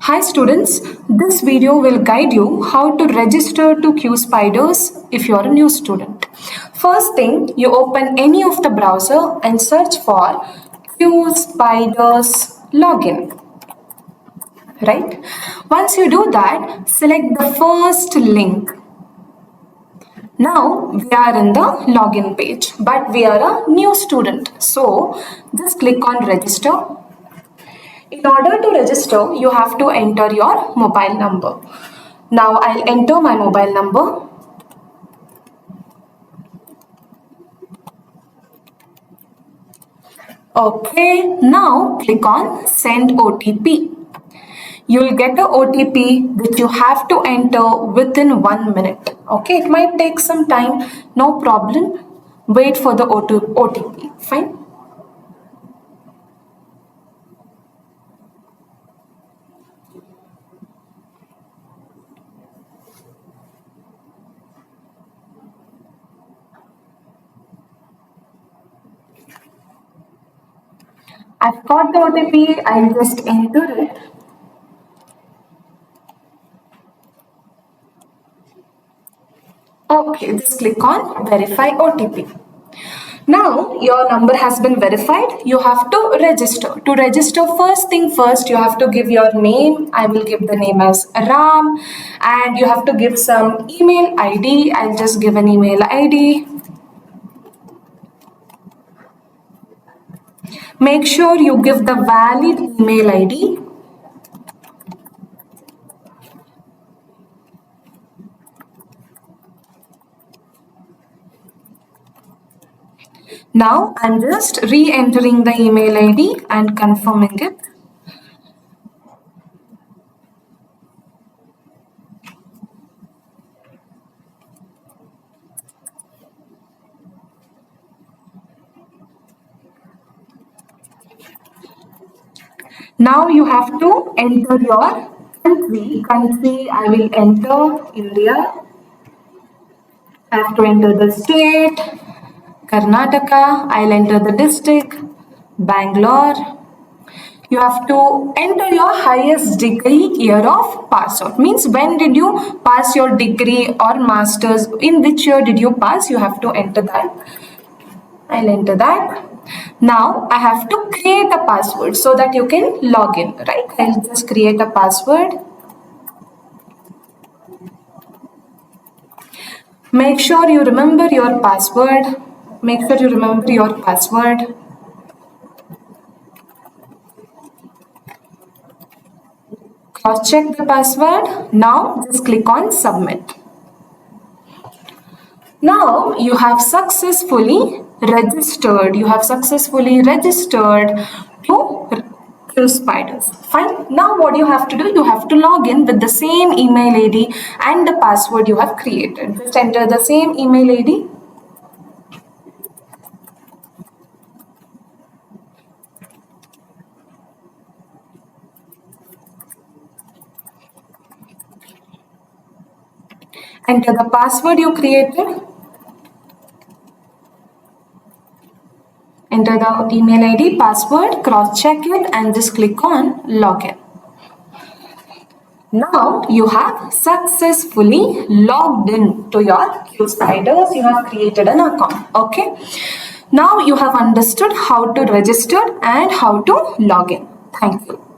Hi students, this video will guide you how to register to QSpiders if you are a new student. First thing, you open any of the browser and search for QSpiders login. Right? Once you do that, select the first link. Now we are in the login page, but we are a new student. So just click on register. In order to register, you have to enter your mobile number. Now I'll enter my mobile number. Okay, now click on send OTP. You'll get the OTP which you have to enter within 1 minute. Okay, it might take some time, no problem. Wait for the OTP, fine. I've got the OTP, I'll just enter it. Okay, just click on verify OTP. Now your number has been verified. You have to register. To register, first thing first, you have to give your name. I will give the name as Ram, and you have to give some email ID. I'll just give an email ID. Make sure you give the valid email ID. Now I'm just re-entering the email ID and confirming it. Now you have to enter your country. Country, I will enter India. I have to enter the state, Karnataka. I'll enter the district, Bangalore. You have to enter your highest degree year of pass out. Means when did you pass your degree or masters, in which year did you pass, you have to enter that. I'll enter that. Now I have to create a password so that you can log in, right? I'll just create a password. Make sure you remember your password. Make sure you remember your password. Cross-check the password. Now just click on submit. Now you have successfully registered. You have successfully registered to QSpiders. Fine. Now what you have to do, you have to log in with the same email ID and the password you have created. Just enter the same email ID. Enter the password you created. Enter the email ID, password, cross-check it and just click on login. Now you have successfully logged in to your QSpiders. You have created an account. Okay. Now you have understood how to register and how to log in. Thank you.